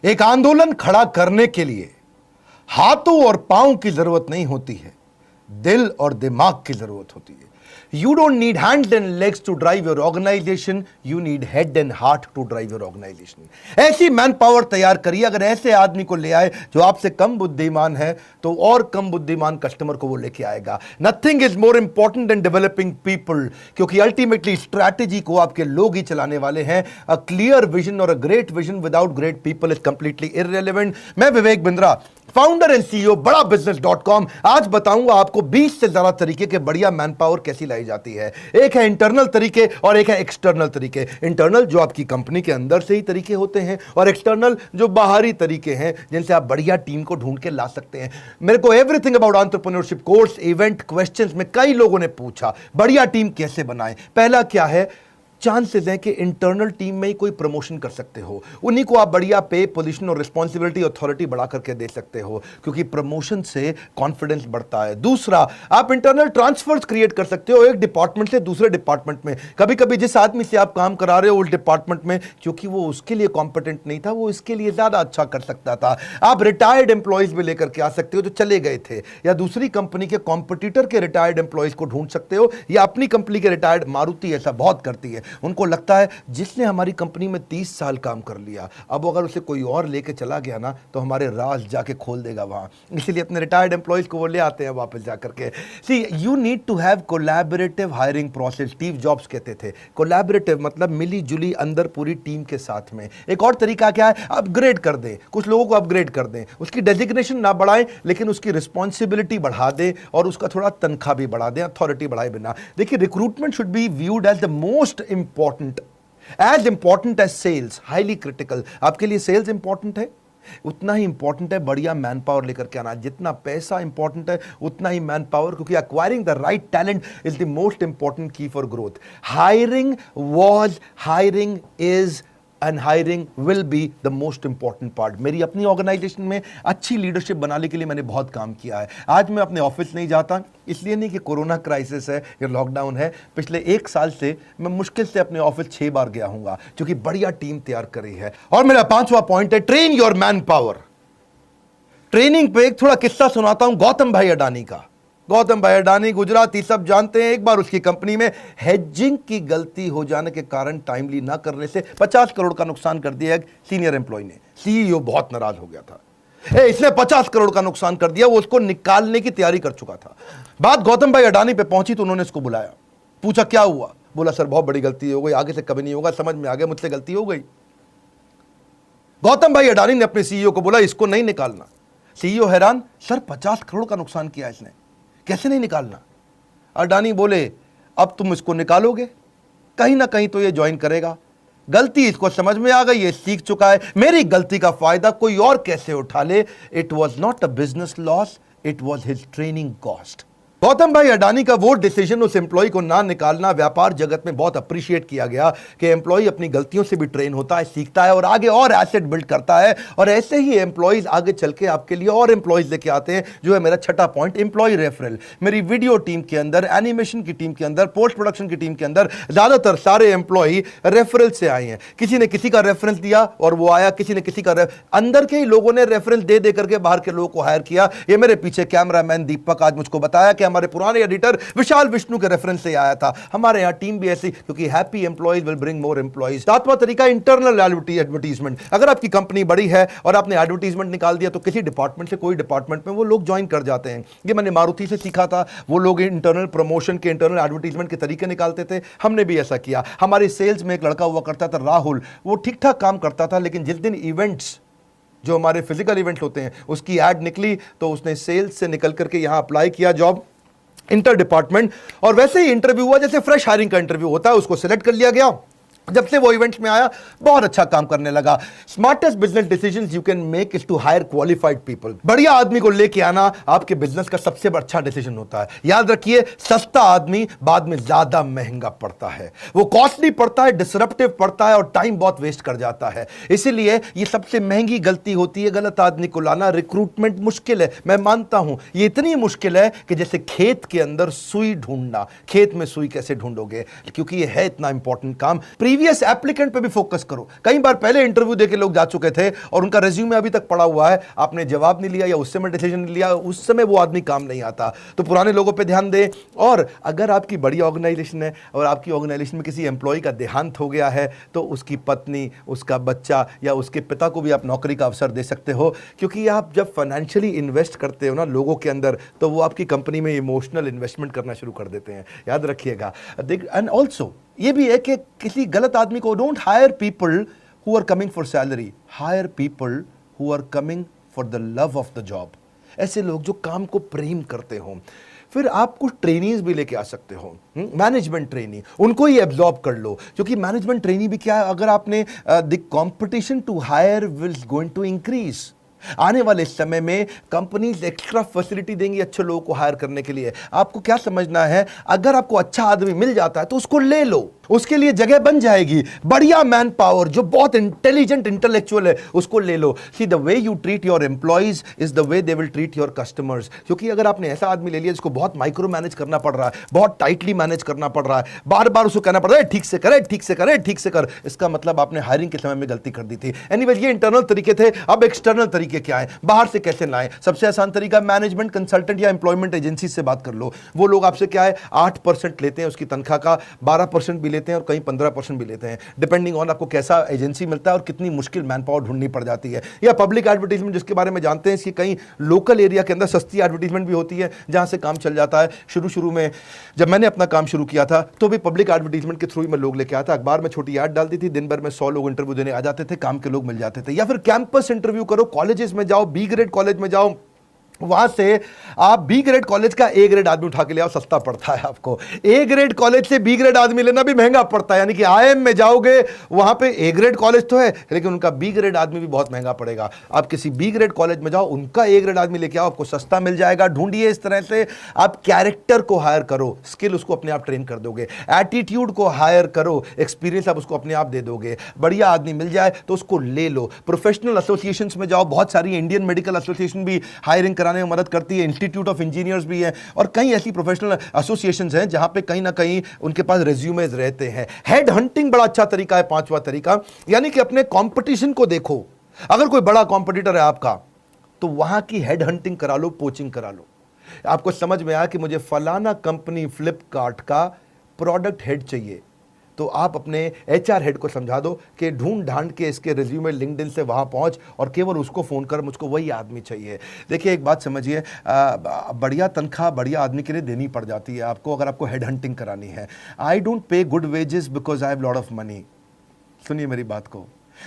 एक आंदोलन खड़ा करने के लिए हाथों और पांव की जरूरत नहीं होती है, दिल और दिमाग की जरूरत होती है। You don't need hands and legs to drive your organization, you need head and heart to drive your organization. ऐसी मैन पावर तैयार करिए। अगर ऐसे आदमी को ले आए जो आपसे कम बुद्धिमान है, तो और कम बुद्धिमान कस्टमर को वो लेके आएगा। Nothing is more important than developing people, क्योंकि अल्टीमेटली स्ट्रैटेजी को आपके लोग ही चलाने वाले हैं। A clear vision or a great vision without great people is completely irrelevant. मैं Vivek Bindra, founder and CEO बड़ा बिजनेस.com, आज बताऊंगा आपको 20 से ज्यादा तरीके के बढ़िया मैन पावर कैसी लाई जाती है। एक है इंटरनल तरीके और एक है एक्सटर्नल तरीके। इंटरनल जो आपकी कंपनी के अंदर से ही तरीके होते हैं, और एक्सटर्नल जो बाहरी तरीके हैं जिनसे आप बढ़िया टीम को ढूंढ के ला सकते हैं। मेरे को everything about entrepreneurship course, event, questions में कई लोगों ने पूछा बढ़िया टीम कैसे बनाएं। पहला क्या है, चांसेस हैं कि इंटरनल टीम में ही कोई प्रमोशन कर सकते हो, उन्हीं को आप बढ़िया पे, पोजीशन और रिस्पॉन्सिबिलिटी, अथॉरिटी बढ़ा करके दे सकते हो, क्योंकि प्रमोशन से कॉन्फिडेंस बढ़ता है। दूसरा, आप इंटरनल ट्रांसफर्स क्रिएट कर सकते हो एक डिपार्टमेंट से दूसरे डिपार्टमेंट में। कभी कभी जिस आदमी से आप काम करा रहे हो उस डिपार्टमेंट में, क्योंकि वो उसके लिए कॉम्पिटेंट नहीं था, वो इसके लिए ज्यादा अच्छा कर सकता था। आप रिटायर्ड एम्प्लॉयज भी लेकर के आ सकते हो जो चले गए थे, या दूसरी कंपनी के कॉम्पिटिटर के रिटायर्ड एम्प्लॉयज को ढूंढ सकते हो, या अपनी कंपनी के रिटायर्ड, मारुति ऐसा बहुत करती है। उनको लगता है जिसने हमारी कंपनी में 30 साल काम कर लिया, अब अगर उसे कोई और लेके चला गया ना तो हमारे राज जाके खोल देगा वहां, इसीलिए अपने रिटायर्ड एम्प्लॉयज को वो ले आते हैं वापस जाकर के। See, you need to have collaborative hiring process. Steve Jobs कहते थे कोलैबोरेटिव मतलब मिली जुली अंदर पूरी टीम के साथ में। एक और तरीका क्या है, अपग्रेड कर दें, कुछ लोगों को अपग्रेड कर दें, उसकी डेजिग्नेशन ना बढ़ाएं लेकिन उसकी रिस्पॉन्सिबिलिटी बढ़ा दें और उसका थोड़ा तनख्वाह भी बढ़ा दें, अथॉरिटी बढ़ाए बिना। देखिए, recruitment should be viewed as the most important, as important as sales, highly critical। आपके लिए सेल्स इंपॉर्टेंट है, उतना ही इंपॉर्टेंट है बढ़िया मैन पावर लेकर के आना। जितना पैसा इंपॉर्टेंट है उतना ही मैन पावर, क्योंकि acquiring the right talent is the most important key for growth. Hiring was, hiring is and hiring will be the most important part. मेरी अपनी ऑर्गेनाइजेशन में अच्छी लीडरशिप बनाने के लिए मैंने बहुत काम किया है। आज मैं अपने ऑफिस नहीं जाता, इसलिए नहीं कि कोरोना क्राइसिस है या लॉकडाउन है। पिछले 1 साल से मैं मुश्किल से अपने ऑफिस 6 बार गया हूंगा, क्योंकि बढ़िया टीम तैयार करी है। और मेरा 5वां पॉइंट है, train your man power. Training पे एक थोड़ा किस्सा सुनाता हूं गौतम भाई अडानी का। गौतम भाई अडानी गुजराती सब जानते हैं। एक बार उसकी कंपनी में हेजिंग की गलती हो जाने के कारण, टाइमली ना करने से 50 करोड़ का नुकसान कर दिया एक सीनियर एम्प्लॉय ने। सीईओ बहुत नाराज हो गया था, इसने 50 करोड़ का नुकसान कर दिया। वो उसको निकालने की तैयारी कर चुका था। बात गौतम भाई अडानी पे पहुंची तो उन्होंने इसको बुलाया, पूछा क्या हुआ। बोला सर बहुत बड़ी गलती हो गई, आगे से कभी नहीं होगा, समझ में आ गया मुझसे गलती हो गई। गौतम भाई अडानी ने अपने सीईओ को बोला इसको नहीं निकालना। सीईओ हैरान, सर 50 करोड़ का नुकसान किया इसने, कैसे नहीं निकालना। अडानी बोले अब तुम इसको निकालोगे, कहीं ना कहीं तो ये ज्वाइन करेगा। गलती इसको समझ में आ गई, ये सीख चुका है, मेरी गलती का फायदा कोई और कैसे उठा ले। It was not a business loss, it was his training cost. Gautam भाई अडानी का वो डिसीजन, उस एम्प्लॉय को ना निकालना, व्यापार जगत में बहुत अप्रिशिएट किया गया कि एम्प्लॉय अपनी गलतियों से भी ट्रेन होता है, सीखता है और आगे और एसेट बिल्ड करता है। और ऐसे ही एम्प्लॉयज आगे चल के आपके लिए और एम्प्लॉयज लेके आते हैं, जो है मेरा 6वां पॉइंट, एम्प्लॉय रेफरल। मेरी वीडियो टीम के अंदर, एनिमेशन की टीम के अंदर, पोस्ट प्रोडक्शन की टीम के अंदर ज्यादातर सारे एम्प्लॉय रेफरल से आए हैं। किसी ने किसी का रेफरेंस दिया और वो आया, किसी ने किसी का अंदर के ही लोगों ने रेफरेंस दे दे करके बाहर के लोगों को हायर किया। ये मेरे पीछे कैमरामैन दीपक आज मुझको बताया कि हमारे पुराने एडिटर विशाल विष्णु के रेफरेंस से आया था। हमारे यहां टीम भी ऐसी, क्योंकि happy employees will bring more employees. 7वां तरीका, इंटरनल एडवर्टीजमेंट। अगर आपकी कंपनी बड़ी है और आपने एडवर्टीजमेंट निकाल दिया तो किसी डिपार्टमेंट से कोई डिपार्टमेंट में वो लोग ज्वाइन कर जाते हैं। ये मैंने मारुति से सीखा था। वो लोग इंटरनल प्रमोशन के, इंटरनल एडवर्टीजमेंट के तरीके निकालते थे, हमने भी ऐसा किया। हमारे सेल्स में एक लड़का हुआ करता था राहुल, वो ठीक ठाक काम करता था, लेकिन जिस दिन इवेंट्स, जो हमारे फिजिकल इवेंट्स होते हैं, उसकी एड निकली तो उसने सेल्स से निकल करके यहां अप्लाई किया जॉब इंटर डिपार्टमेंट, और वैसे ही इंटरव्यू हुआ जैसे फ्रेश हायरिंग का इंटरव्यू होता है, उसको सिलेक्ट कर लिया गया। जब से वो इवेंट्स में आया बहुत अच्छा काम करने लगा। Smartest business decisions you can make is to hire qualified people. बढ़िया आदमी को लेके आना आपके बिजनेस का सबसे अच्छा डिसीजन होता है। याद रखिए, सस्ता आदमी बाद में ज्यादा महंगा पड़ता है, वो कॉस्टली पड़ता है, डिसरप्टिव पड़ता है और टाइम बहुत वेस्ट कर जाता है। इसीलिए ये सबसे महंगी गलती होती है, गलत आदमी को लाना। रिक्रूटमेंट मुश्किल है, मैं मानता हूं, ये इतनी मुश्किल है कि जैसे खेत के अंदर सुई ढूंढना। खेत में सुई कैसे ढूंढोगे, क्योंकि ये है इतना इंपॉर्टेंट काम। प्रीवियस एप्लीकेंट पे भी फोकस करो। कई बार पहले इंटरव्यू देके लोग जा चुके थे और उनका रेज्यूमे अभी तक पड़ा हुआ है, आपने जवाब नहीं लिया या उस समय डिसीजन नहीं लिया, उस समय वो आदमी काम नहीं आता। तो पुराने लोगों पे ध्यान दें। और अगर आपकी बड़ी ऑर्गेनाइजेशन है और आपकी ऑर्गेनाइजेशन में किसी एम्प्लॉय का देहांत हो गया है तो उसकी पत्नी, उसका बच्चा या उसके पिता को भी आप नौकरी का अवसर दे सकते हो, क्योंकि आप जब फाइनेंशियली इन्वेस्ट करते हो ना लोगों के अंदर, तो वो आपकी कंपनी में इमोशनल इन्वेस्टमेंट करना शुरू कर देते हैं, याद रखिएगा। एंड ऑल्सो ये भी है कि किसी गलत आदमी को, don't hire people who are coming for salary, hire people who are coming for the love of the job. ऐसे लोग जो काम को प्रेम करते हो। फिर आप कुछ ट्रेनीज भी लेके आ सकते हो, मैनेजमेंट ट्रेनी, उनको ही एब्जॉर्ब कर लो, क्योंकि मैनेजमेंट ट्रेनी भी क्या है, अगर आपने the competition to hire will going to increase. आने वाले समय में कंपनीज एक्स्ट्रा फैसिलिटी देंगी अच्छे लोगों को हायर करने के लिए। आपको क्या समझना है, अगर आपको अच्छा आदमी मिल जाता है तो उसको ले लो, उसके लिए जगह बन जाएगी। बढ़िया मैन पावर जो बहुत इंटेलिजेंट इंटेलेक्चुअल है उसको ले लो। See the way you treat your employees is the way they will treat your customers. क्योंकि अगर आपने ऐसा आदमी ले लिया जिसको बहुत माइक्रो मैनेज करना पड़ रहा है, बहुत टाइटली मैनेज करना पड़ रहा है, बार बार उसको कहना पड़ रहा है ठीक से करे, ठीक से करे, ठीक से कर, इसका मतलब आपने हायरिंग के समय में गलती कर दी थी। एनीवेज ये इंटरनल तरीके थे। अब एक्सटर्नल तरीके क्या है, बाहर से कैसे लाएं? सबसे आसान तरीका मैनेजमेंट कंसल्टेंट या एम्प्लॉयमेंट एजेंसी से बात कर लो। वो लोग आपसे क्या है 8% लेते हैं उसकी तनख्वाह का, 12% भी लेते हैं और कहीं 15% भी लेते हैं, डिपेंडिंग ऑन आपको कैसा एजेंसी मिलता है और कितनी मुश्किल मैन पावर ढूंढनी पड़ जाती है। या पब्लिक एडवर्टीजमेंट जिसके बारे में जानते हैं, इसकी कहीं लोकल एरिया के अंदर सस्ती एडवर्टीजमेंट भी होती है जहां से काम चल जाता है। शुरू में जब मैंने अपना काम शुरू किया था तो भी पब्लिक एडवर्टीजमेंट के थ्रू ही मैं लोग लेके आता। अखबार में छोटी ऐड डालती थी, दिन भर में 100 लोग इंटरव्यू देने आ जाते थे, काम के लोग मिल जाते थे। या फिर कैंपस इंटरव्यू करो, कॉलेजेस में जाओ, बी ग्रेड कॉलेज में जाओ, वहां से आप बी ग्रेड कॉलेज का ए ग्रेड आदमी उठा के ले आओ, सस्ता पड़ता है आपको। ए ग्रेड कॉलेज से बी ग्रेड आदमी लेना भी महंगा पड़ता है, यानी कि आईएम में जाओगे वहां पे ए ग्रेड कॉलेज तो है लेकिन उनका बी ग्रेड आदमी भी बहुत महंगा पड़ेगा। आप किसी बी ग्रेड कॉलेज में जाओ, उनका ए ग्रेड आदमी लेके आओ, आपको सस्ता मिल जाएगा। ढूंढिए इस तरह से आप कैरेक्टर को हायर करो, स्किल उसको अपने आप ट्रेन कर दोगे। एटीट्यूड को हायर करो, एक्सपीरियंस आप उसको अपने आप दे दोगे। बढ़िया आदमी मिल जाए तो उसको ले लो। प्रोफेशनल एसोसिएशन में जाओ, बहुत सारी इंडियन मेडिकल एसोसिएशन भी हायरिंग कराने में मदद करती है, इंस्टीट्यूट ऑफ इंजीनियर्स भी है और कई ऐसी प्रोफेशनल एसोसिएशंस हैं जहां पे कहीं ना कहीं उनके पास रेज्यूमेज रहते हैं। हेड हंटिंग बड़ा अच्छा तरीका है, पांचवा तरीका, यानी कि अपने कंपटीशन को देखो। अगर कोई बड़ा कंपटीटर है आपका तो वहां की हेड हंटिंग करा लो, पोचिंग करा लो। आपको समझ में आया कि मुझे फलाना कंपनी फ्लिपकार्ट का प्रोडक्ट हेड चाहिए, तो आप अपने एचआर हेड को समझा दो कि ढूंढ ढांड के इसके रिज्यूमे लिंक्डइन से वहां पहुंच और केवल उसको फोन कर, मुझको वही आदमी चाहिए। देखिए एक बात समझिए, बढ़िया तनख्वाह बढ़िया आदमी के लिए देनी पड़ जाती है आपको अगर आपको हेड हंटिंग करानी है। I don't pay good wages because I have lot of money. सुनिए मेरी बात को,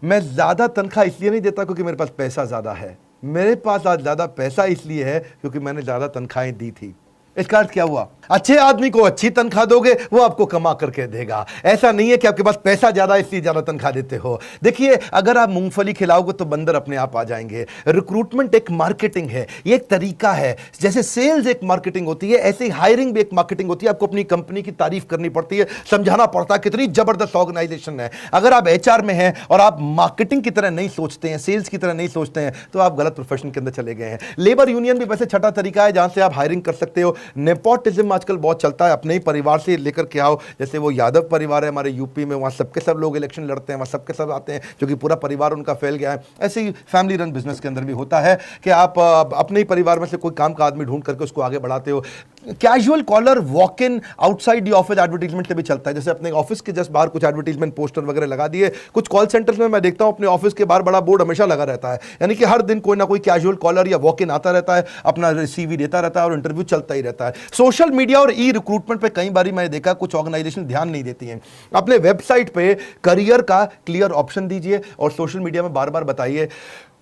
मैं ज्यादा तनख्वाह इसलिए नहीं देता क्योंकि मेरे पास पैसा ज्यादा है, मेरे पास आज ज्यादा पैसा इसलिए है क्योंकि मैंने ज्यादा तनख्वाहें दी थी। इसका अर्थ क्या हुआ, अच्छे आदमी को अच्छी तनख्वाह दोगे वो आपको कमा करके देगा। ऐसा नहीं है कि आपके पास पैसा ज्यादा इसलिए ज्यादा तनख्वाह देते हो। देखिए अगर आप मूंगफली खिलाओगे तो बंदर अपने आप आ जाएंगे। रिक्रूटमेंट एक मार्केटिंग है, ये एक तरीका है। जैसे सेल्स एक मार्केटिंग होती है, ऐसे ही हायरिंग भी एक मार्केटिंग होती है। आपको अपनी कंपनी की तारीफ करनी पड़ती है, समझाना पड़ता है कितनी जबरदस्त ऑर्गेनाइजेशन है। अगर आप एचआर में हैं और आप मार्केटिंग की तरह नहीं सोचते हैं, सेल्स की तरह नहीं सोचते हैं, तो आप गलत प्रोफेशन के अंदर चले गए हैं। लेबर यूनियन भी वैसे छठा तरीका है जहां से आप हायरिंग कर सकते हो। नेपोटिज्म आजकल बहुत चलता है, अपने ही परिवार से लेकर के आओ। जैसे वो यादव परिवार है हमारे यूपी में, वहाँ सबके सब लोग इलेक्शन लड़ते हैं, वहाँ सबके सब आते हैं क्योंकि पूरा परिवार उनका फैल गया है। ऐसे ही फैमिली रन बिजनेस के अंदर भी होता है कि आप अपने ही परिवार में से कोई काम का आदमी ढूंढ करके उसको आगे बढ़ाते हो। Casual collar walk in outside the office advertisement से भी चलता है। जैसे अपने ऑफिस के जस्ट बाहर कुछ एडवर्टीजमेंट पोस्टर वगैरह लगा दिए। कुछ कॉल सेंटर्स में मैं देखता हूं अपने ऑफिस के बाहर बड़ा बोर्ड हमेशा लगा रहता है, यानी कि हर दिन कोई ना कोई कैजुअल कॉलर या वॉक इन आता रहता है, अपना सीवी देता रहता है और इंटरव्यू चलता ही रहता है। सोशल मीडिया और ई रिक्रूटमेंट पे कई बार मैंने देखा कुछ ऑर्गेनाइजेशन ध्यान नहीं देती हैं। अपने वेबसाइट पे करियर का क्लियर ऑप्शन दीजिए और सोशल मीडिया में बार बार बताइए,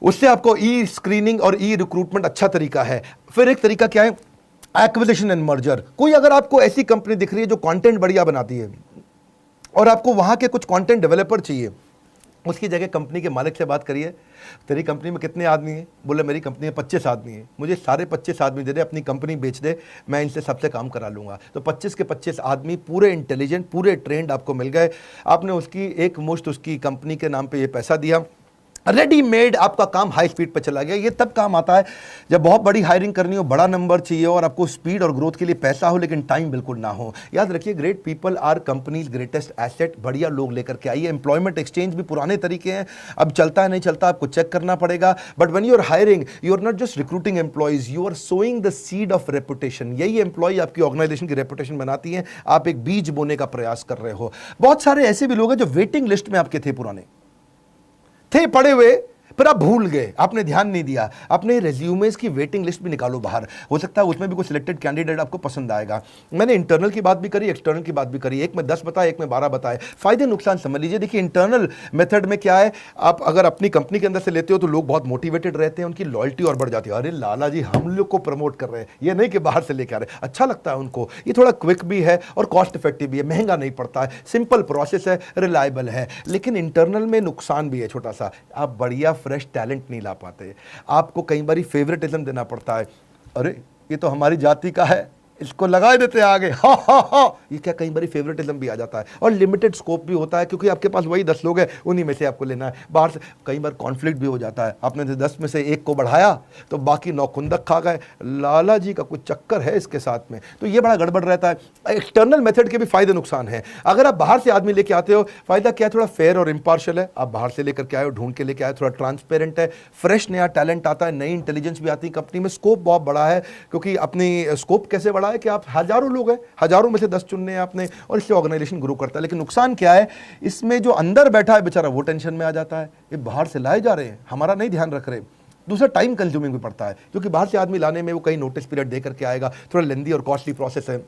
उससे आपको ई स्क्रीनिंग और ई रिक्रूटमेंट अच्छा तरीका है। फिर एक तरीका क्या है, एक्विजिशन एंड मर्जर। कोई अगर आपको ऐसी कंपनी दिख रही है जो कंटेंट बढ़िया बनाती है और आपको वहां के कुछ कंटेंट डेवलपर चाहिए, उसकी जगह कंपनी के मालिक से बात करिए, तेरी कंपनी में कितने आदमी हैं? बोले मेरी कंपनी में 25 आदमी हैं, मुझे सारे 25 आदमी दे दे, अपनी कंपनी बेच दे, मैं इनसे सबसे काम करा लूँगा। तो 25 के 25 आदमी पूरे इंटेलिजेंट, पूरे ट्रेंड आपको मिल गए। आपने उसकी एक मुश्त उसकी कंपनी के नाम पे ये पैसा दिया, रेडीमेड आपका काम हाई स्पीड पे चला गया। ये तब काम आता है जब बहुत बड़ी हायरिंग करनी हो, बड़ा नंबर चाहिए और आपको स्पीड और ग्रोथ के लिए पैसा हो लेकिन टाइम बिल्कुल ना हो। याद रखिए, great people are company's greatest asset. बढ़िया लोग लेकर के आइए। एम्प्लॉयमेंट एक्सचेंज भी पुराने तरीके हैं, अब चलता है नहीं चलता आपको चेक करना पड़ेगा। But when you are hiring, you are not just recruiting employees, you are sowing the seed of reputation. यही एम्प्लॉय आपकी ऑर्गेनाइजेशन की रेपुटेशन बनाती है। आप एक बीज बोने का प्रयास कर रहे हो। बहुत सारे ऐसे भी लोग हैं जो वेटिंग लिस्ट में आपके थे, पुराने थे पड़े हुए, फिर आप भूल गए, आपने ध्यान नहीं दिया। अपने रेज्यूमेस की वेटिंग लिस्ट भी निकालो बाहर, हो सकता है उसमें भी कोई सिलेक्टेड कैंडिडेट आपको पसंद आएगा। मैंने इंटरनल की बात भी करी, एक्सटर्नल की बात भी करी। एक में 10 बताए, एक में 12 बताए। फायदे नुकसान समझ लीजिए। देखिए, इंटरनल मेथड में क्या है, आप अगर अपनी कंपनी के अंदर से लेते हो तो लोग बहुत मोटिवेटेड रहते हैं, उनकी लॉयल्टी और बढ़ जाती है। अरे लाला जी हम लोग को प्रमोट कर रहे हैं, ये नहीं कि बाहर से लेके आ रहे हैं। अच्छा लगता है उनको। ये थोड़ा क्विक भी है और कॉस्ट इफेक्टिव भी है, महंगा नहीं पड़ता है, सिंपल प्रोसेस है, रिलायबल है। लेकिन इंटरनल में नुकसान भी है छोटा सा, आप बढ़िया फ्रेश टैलेंट नहीं ला पाते। आपको कई बार फेवरेटिज्म देना पड़ता है। अरे ये तो हमारी जाति का है, इसको लगा देते हैं आगे, हा हा हा। ये क्या, कई बार फेवरेटिज्म भी आ जाता है और लिमिटेड स्कोप भी होता है, क्योंकि आपके पास वही 10 लोग हैं, उन्हीं में से आपको लेना है। बाहर से कई बार कॉन्फ्लिक्ट भी हो जाता है। आपने 10 में से एक को बढ़ाया तो बाकी 9 खुंदक खा गए। लाला जी का कुछ चक्कर है इसके साथ में, तो ये बड़ा गड़बड़ रहता है। एक्सटर्नल मेथड के भी फायदे नुकसान है। अगर आप बाहर से आदमी लेके आते हो, फायदा क्या है, थोड़ा फेयर और इम्पार्शियल है। आप बाहर से लेकर के आए हो, ढूंढ के लेके आए, थोड़ा ट्रांसपेरेंट है, फ्रेश नया टैलेंट आता है, नई इंटेलिजेंस भी आती है कंपनी में। स्कोप बहुत बड़ा है, क्योंकि अपनी स्कोप कैसे बड़ा है कि आप हजारों लोग हैं, हजारों में से 10 चुनने हैं आपने, और इससे ऑर्गेनाइजेशन ग्रो करता है। लेकिन नुकसान क्या है, इसमें जो अंदर बैठा है बेचारा वो टेंशन में आ जाता है, ये बाहर से लाए जा रहे हैं, हमारा नहीं ध्यान रख रहे। दूसरा, टाइम कंज्यूमिंग भी पड़ता है, क्योंकि बाहर से आदमी लाने में वो कई नोटिस पीरियड दे करके आएगा, थोड़ा लेंदी और कॉस्टली प्रोसेस है।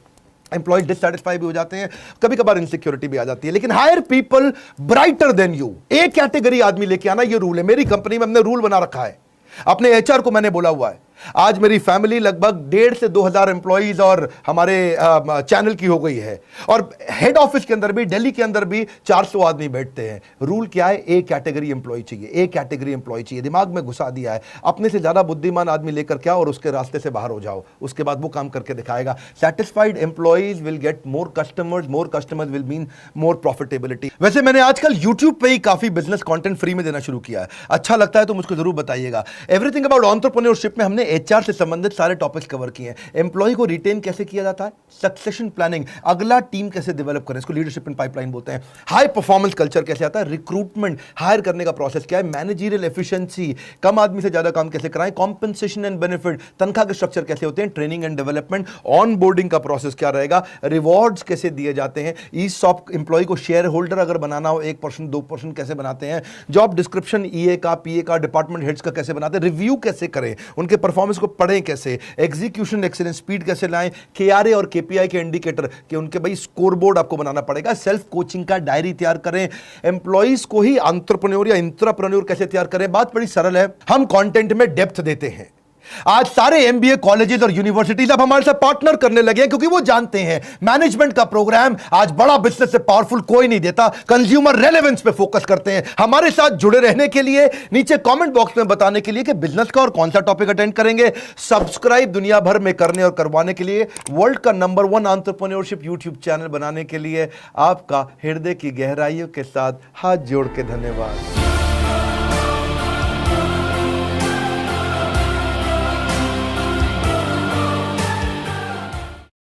एम्प्लॉयज डिससैटिस्फाई भी हो जाते हैं, कभी कभार इनसिक्योरिटी भी आ जाती है। लेकिन hire people brighter then you, एक कैटेगरी आदमी लेके आना, ये रूल है मेरी कंपनी में, हमने रूल बना रखा है। अपने एचआर को मैंने बोला हुआ है, आज मेरी फैमिली लगभग 1,500 से 2,000 एम्प्लॉइज और हमारे चैनल की हो गई है, और हेड ऑफिस के अंदर भी, दिल्ली के अंदर भी 400 आदमी बैठते हैं। रूल क्या है, एक कैटेगरी एम्प्लॉय चाहिए, एक कैटेगरी एम्प्लॉय चाहिए। दिमाग में घुसा दिया है। अपने से ज्यादा बुद्धिमान आदमी लेकर क्या, और उसके रास्ते से बाहर हो जाओ, उसके बाद वो काम करके दिखाएगा। Satisfied employees will get more customers will mean more profitability. वैसे मैंने आजकल यूट्यूब पे ही काफी बिजनेस कंटेंट फ्री में देना शुरू किया है, अच्छा लगता है तो मुझको जरूर बताइएगा। एवरीथिंग अबाउट एंटरप्रेन्योरशिप में हमने एचआर से संबंधित सारे टॉपिक्स कवर किए हैं। एम्प्लॉय को रिटेन कैसे किया जाता है, सक्सेशन प्लानिंग, अगला टीम कैसे डेवलप करें, इसको लीडरशिप इन पाइपलाइन बोलते हैं। हाई परफॉर्मेंस कल्चर कैसे आता है, रिक्रूटमेंट, हायर करने का प्रोसेस क्या है, मैनेजरियल एफिशिएंसी, कम आदमी से ज्यादा काम कैसे कराएं, कॉम्पेंसेशन एंड बेनिफिट, तनख्वाह के स्ट्रक्चर कैसे होते हैं, training and development, on boarding का प्रोसेस क्या रहेगा, रिवॉर्ड्स कैसे दिए जाते हैं, ईसॉप एम्प्लॉय को शेयर होल्डर अगर बनाना हो 1% 2% कैसे बनाते हैं, जॉब डिस्क्रिप्शन ईए का, पीए का, डिपार्टमेंट हेड्स का कैसे बनाते हैं, रिव्यू कैसे करें, उनके परफॉर्मेंस को पढ़ें कैसे, एग्जीक्यूशन एक्सीलेंस, स्पीड कैसे लाएं, केआरए और केपीआई के इंडिकेटर कि उनके भाई स्कोर बोर्ड आपको बनाना पड़ेगा, सेल्फ कोचिंग का डायरी तैयार करें, एम्प्लॉइज को ही एंटरप्रेन्योर या इंट्राप्रेन्योर कैसे तैयार करें। बात बड़ी सरल है, हम कंटेंट में डेप्थ देते हैं। आज सारे एमबीए कॉलेजेस और यूनिवर्सिटीज अब हमारे साथ पार्टनर करने लगे हैं, क्योंकि वो जानते हैं मैनेजमेंट का प्रोग्राम आज बड़ा बिजनेस से पावरफुल कोई नहीं देता, कंज्यूमर रेलेवेंस पे फोकस करते हैं। हमारे साथ जुड़े रहने के लिए नीचे कमेंट बॉक्स में बताने के लिए कि बिजनेस का और कौन सा टॉपिक अटेंड करेंगे, सब्सक्राइब दुनिया भर में करने और करवाने के लिए, वर्ल्ड का नंबर 1 एंटरप्रेन्योरशिप यूट्यूब चैनल बनाने के लिए आपका हृदय की गहराइयों के साथ हाथ जोड़ के धन्यवाद।